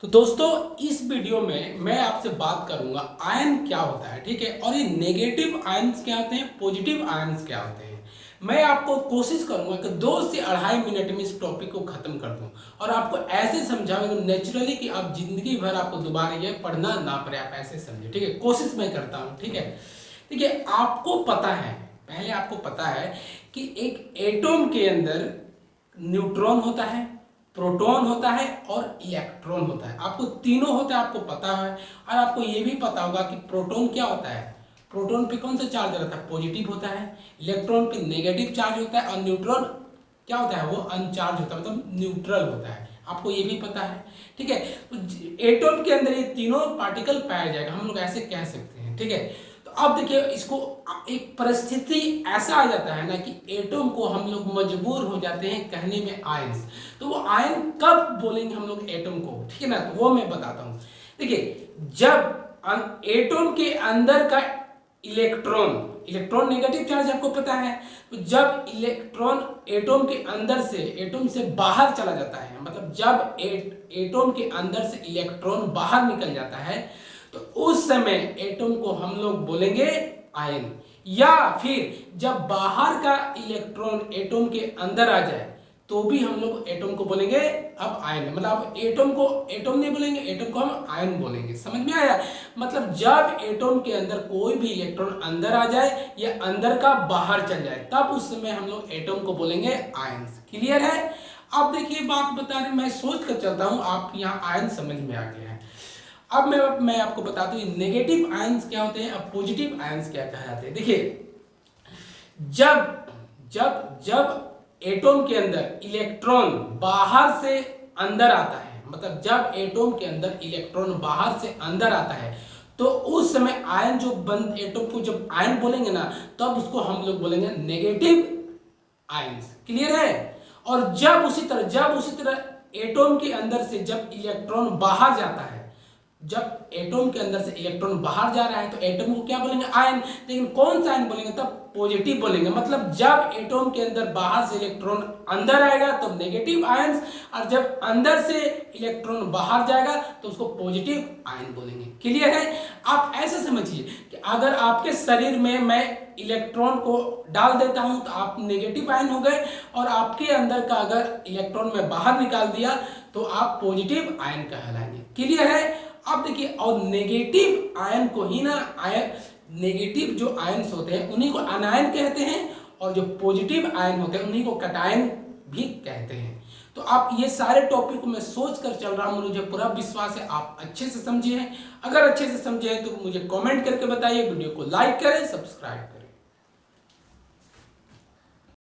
तो दोस्तों इस वीडियो में मैं आपसे बात करूंगा आयन क्या होता है, ठीक है। और ये नेगेटिव आयन्स क्या होते हैं, पॉजिटिव आयन्स क्या होते हैं। मैं आपको कोशिश करूंगा कि 2 से 2.5 मिनट में इस टॉपिक को खत्म कर दूं और आपको ऐसे समझाऊंगा नेचुरली कि आप जिंदगी भर आपको दोबारा ये पढ़ना ना पड़े, आप ऐसे समझे, ठीक है। कोशिश मैं करता हूं, ठीक है। देखिए आपको पता है, पहले आपको पता है कि एक एटम के अंदर न्यूट्रॉन होता है, प्रोटॉन होता है और इलेक्ट्रॉन होता है। आपको तीनों होता है, आपको पता है। और आपको ये भी पता होगा कि प्रोटॉन क्या होता है, प्रोटॉन पे कौन सा चार्ज रहता है, पॉजिटिव होता है। इलेक्ट्रॉन पे नेगेटिव चार्ज होता है और न्यूट्रॉन क्या होता है, वो अनचार्ज होता है, मतलब न्यूट्रल होता है। आपको ये भी पता है, ठीक है। तो एटम के अंदर ये तीनों पार्टिकल पाया जाएगा, हम लोग ऐसे कह सकते हैं, ठीक है। तो अब देखिए इसको एक परिस्थिति ऐसा आ जाता है ना कि एटम को हम लोग मजबूर हो जाते हैं कहने में आयंस। तो वो आयन कब बोलेंगे हम लोग एटम को, ठीक है ना, तो वो मैं बताता हूं। देखिए जब एटम के अंदर का इलेक्ट्रॉन, इलेक्ट्रॉन नेगेटिव चार्ज आपको पता है, तो जब इलेक्ट्रॉन एटम के अंदर से, एटम से बाहर चला जाता है, मतलब जब एटम के अंदर से इलेक्ट्रॉन बाहर निकल जाता है तो उस समय एटम को हम लोग बोलेंगे आयन। या फिर जब बाहर का इलेक्ट्रॉन एटम के अंदर आ जाए तो भी हम लोग एटम को बोलेंगे अब आयन, मतलब एटम को एटम नहीं बोलेंगे, एटम को हम आयन बोलेंगे। समझ में आया, मतलब जब एटम के अंदर कोई भी इलेक्ट्रॉन अंदर आ जाए या अंदर का बाहर चल जाए तब उस समय हम लोग एटम को बोलेंगे आयन। क्लियर है। अब देखिए बात बता रहे, मैं सोच कर चलता हूं, आप यहाँ आयन समझ में आ गया है। अब मैं आपको बता दूं नेगेटिव आयंस क्या होते हैं, अब पॉजिटिव आयंस क्या कहलाते हैं। देखिए जब जब जब एटम के अंदर इलेक्ट्रॉन बाहर से अंदर आता है, मतलब जब एटम के अंदर इलेक्ट्रॉन बाहर से अंदर आता है तो उस समय आयन जो बंद एटम को जब आयन बोलेंगे ना तब उसको हम लोग बोलेंगे नेगेटिव आयंस। क्लियर है। और जब उसी तरह एटम के अंदर से जब इलेक्ट्रॉन बाहर जाता है, जब एटम के अंदर से इलेक्ट्रॉन बाहर जा रहा है तो एटम को क्या बोलेंगे आयन। लेकिन कौन सा आयन बोलेंगे, तब पॉजिटिव बोलेंगे। मतलब जब एटम के अंदर बाहर से इलेक्ट्रॉन अंदर आएगा तो नेगेटिव आयंस, और जब अंदर से इलेक्ट्रॉन बाहर जाएगा तो उसको पॉजिटिव आयन बोलेंगे। क्लियर है। आप ऐसे समझिए कि अगर आपके शरीर में मैं इलेक्ट्रॉन को डाल देता हूं तो आप नेगेटिव आयन हो गए, और आपके अंदर का अगर इलेक्ट्रॉन में बाहर निकाल दिया तो आप पॉजिटिव आयन कहलाएंगे। क्लियर है। अब देखिए और नेगेटिव आयन को ही ना आयन, नेगेटिव जो आयन्स होते हैं उन्हीं को अनायन कहते हैं, और जो पॉजिटिव आयन होते हैं उन्हीं को कटायन भी कहते हैं। तो आप ये सारे टॉपिक को मैं सोच कर चल रहा हूं, मुझे पूरा विश्वास है आप अच्छे से समझे हैं। अगर अच्छे से समझे हैं तो मुझे कमेंट करके बताइए, वीडियो को लाइक करें, सब्सक्राइब करें।